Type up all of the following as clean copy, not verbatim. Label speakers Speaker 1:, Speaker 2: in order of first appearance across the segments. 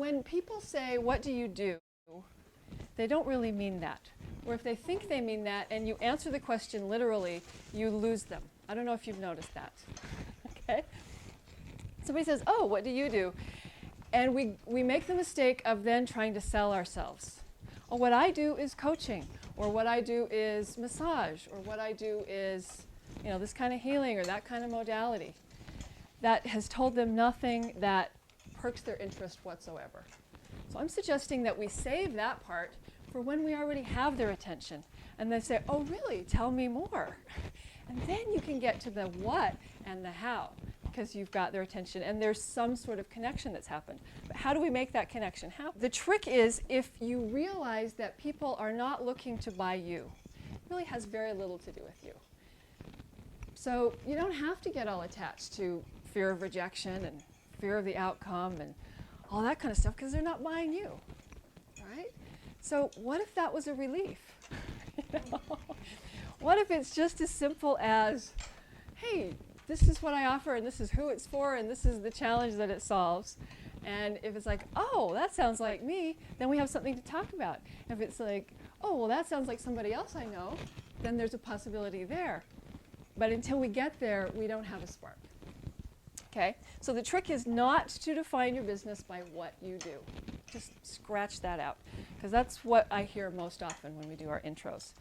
Speaker 1: when people say, what do you do? They don't really mean that. Or if they think they mean that and you answer the question literally, you lose them. I don't know if you've noticed that. Okay? Somebody says, oh, what do you do? And we make the mistake of then trying to sell ourselves. Oh, what I do is coaching, or what I do is massage, or what I do is, this kind of healing or that kind of modality. That has told them nothing that perks their interest whatsoever. So I'm suggesting that we save that part for when we already have their attention. And they say, oh, really? Tell me more. And then you can get to the what and the how, because you've got their attention and there's some sort of connection that's happened. But how do we make that connection happen? The trick is, if you realize that people are not looking to buy you, it really has very little to do with you. So you don't have to get all attached to fear of rejection and fear of the outcome and all that kind of stuff, because they're not buying you, right? So what if that was a relief? What if it's just as simple as, hey, this is what I offer, and this is who it's for, and this is the challenge that it solves. And if it's like, oh, that sounds like me, then we have something to talk about. If it's like, oh, well, that sounds like somebody else I know, then there's a possibility there. But until we get there, we don't have a spark. Okay? So the trick is not to define your business by what you do. Just scratch that out, because that's what I hear most often when we do our intros.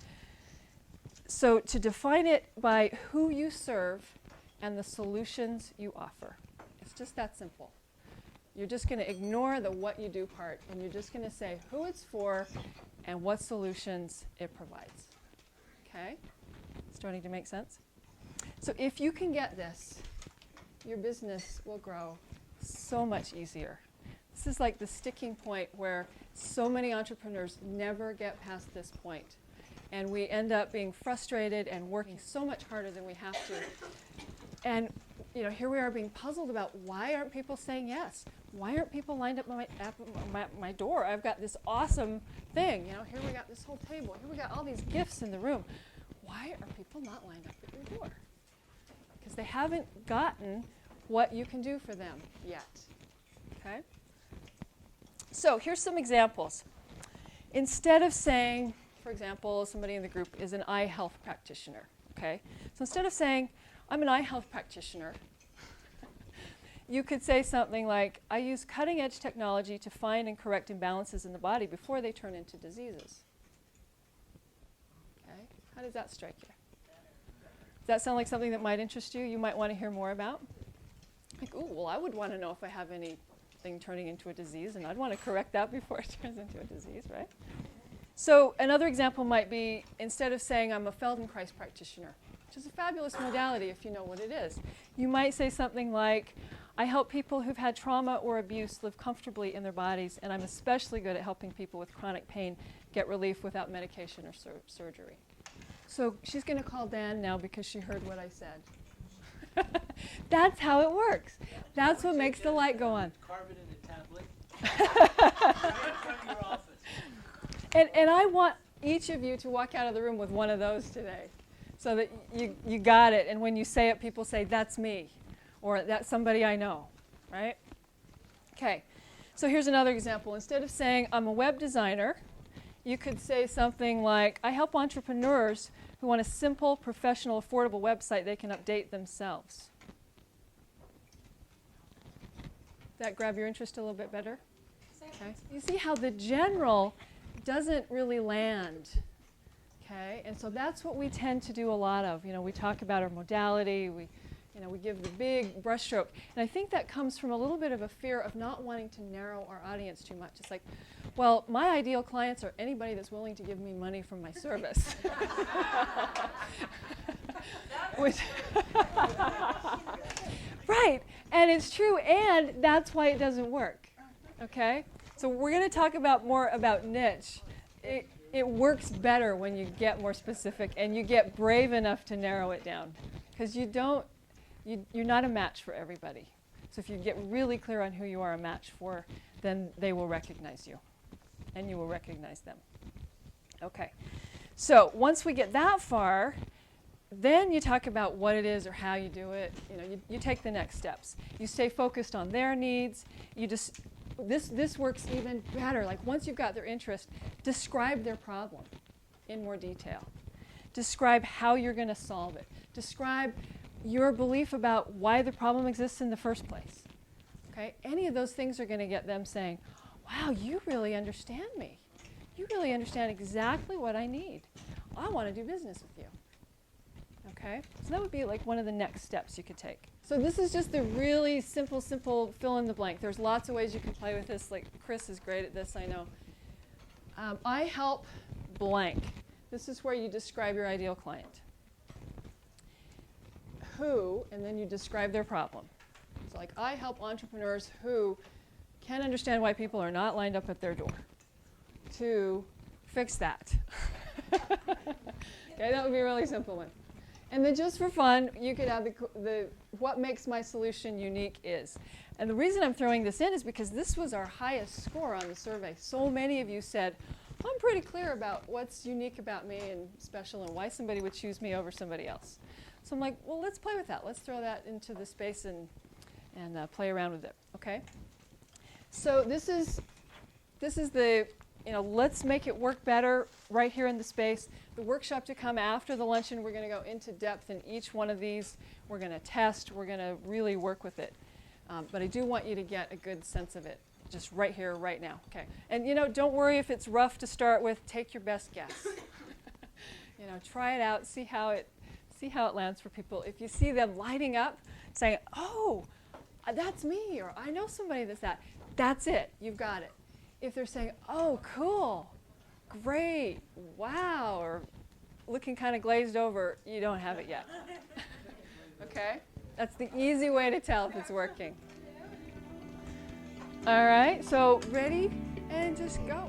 Speaker 1: So to define it by who you serve and the solutions you offer. It's just that simple. You're just going to ignore the what you do part, and you're just going to say who it's for and what solutions it provides. Okay? Starting to make sense? So if you can get this, your business will grow so much easier. This is like the sticking point where so many entrepreneurs never get past this point. And we end up being frustrated and working so much harder than we have to. And here we are being puzzled about, why aren't people saying yes? Why aren't people lined up at my door? I've got this awesome thing. Here we got this whole table. Here we got all these gifts in the room. Why are people not lined up at your door? Because they haven't gotten what you can do for them yet. Okay? So here's some examples. Instead of saying, for example, somebody in the group is an eye health practitioner. Okay? So instead of saying, I'm an eye health practitioner, you could say something like, I use cutting-edge technology to find and correct imbalances in the body before they turn into diseases. Okay? How does that strike you? Does that sound like something that might interest you? You might want to hear more about? Like, ooh, well, I would want to know if I have anything turning into a disease, and I'd want to correct that before it turns into a disease, right? So another example might be, instead of saying I'm a Feldenkrais practitioner, which is a fabulous modality if you know what it is, you might say something like, I help people who've had trauma or abuse live comfortably in their bodies, and I'm especially good at helping people with chronic pain get relief without medication or surgery. So she's going to call Dan now because she heard what I said. That's how it works. That's what makes the light go on.
Speaker 2: Carve it in a tablet.
Speaker 1: And I want each of you to walk out of the room with one of those today, so that you got it. And when you say it, people say, that's me, or that's somebody I know, right? Okay, so here's another example. Instead of saying, I'm a web designer, you could say something like, I help entrepreneurs who want a simple, professional, affordable website they can update themselves. That grab your interest a little bit better? Okay. You see how the general doesn't really land. Okay, and so that's what we tend to do a lot of. We talk about our modality, we give the big brushstroke. And I think that comes from a little bit of a fear of not wanting to narrow our audience too much. It's like, well, my ideal clients are anybody that's willing to give me money for my service. Right, and it's true, and that's why it doesn't work. Okay? So we're going to talk more about niche. It works better when you get more specific and you get brave enough to narrow it down, because you're not a match for everybody. So if you get really clear on who you are a match for, then they will recognize you and you will recognize them. Okay. So once we get that far, then you talk about what it is or how you do it. You take the next steps. You stay focused on their needs. this works even better. Like once you've got their interest, describe their problem in more detail. Describe how you're going to solve it. Describe your belief about why the problem exists in the first place. Okay? Any of those things are going to get them saying, wow, you really understand me. You really understand exactly what I need. I want to do business with you. Okay? So that would be like one of the next steps you could take. So this is just the really simple fill in the blank. There's lots of ways you can play with this. Like Chris is great at this, I know. I help blank. This is where you describe your ideal client. Who, and then you describe their problem. So like, I help entrepreneurs who can't understand why people are not lined up at their door to fix that. Okay, that would be a really simple one. And then just for fun, you could add the what makes my solution unique is. And the reason I'm throwing this in is because this was our highest score on the survey. So many of you said, I'm pretty clear about what's unique about me and special and why somebody would choose me over somebody else. So I'm like, well, let's play with that. Let's throw that into the space and play around with it, okay? So this is the, let's make it work better right here in the space. The workshop to come after the luncheon, we're going to go into depth in each one of these. We're going to test. We're going to really work with it. But I do want you to get a good sense of it just right here, right now. Okay. And don't worry if it's rough to start with. Take your best guess. Try it out. See how it lands for people. If you see them lighting up, saying, "Oh, that's me," or "I know somebody that's that," that's it. You've got it. If they're saying, "Oh, cool, great, wow," or looking kind of glazed over, you don't have it yet. Okay? That's the easy way to tell if it's working. All right, so ready and just go.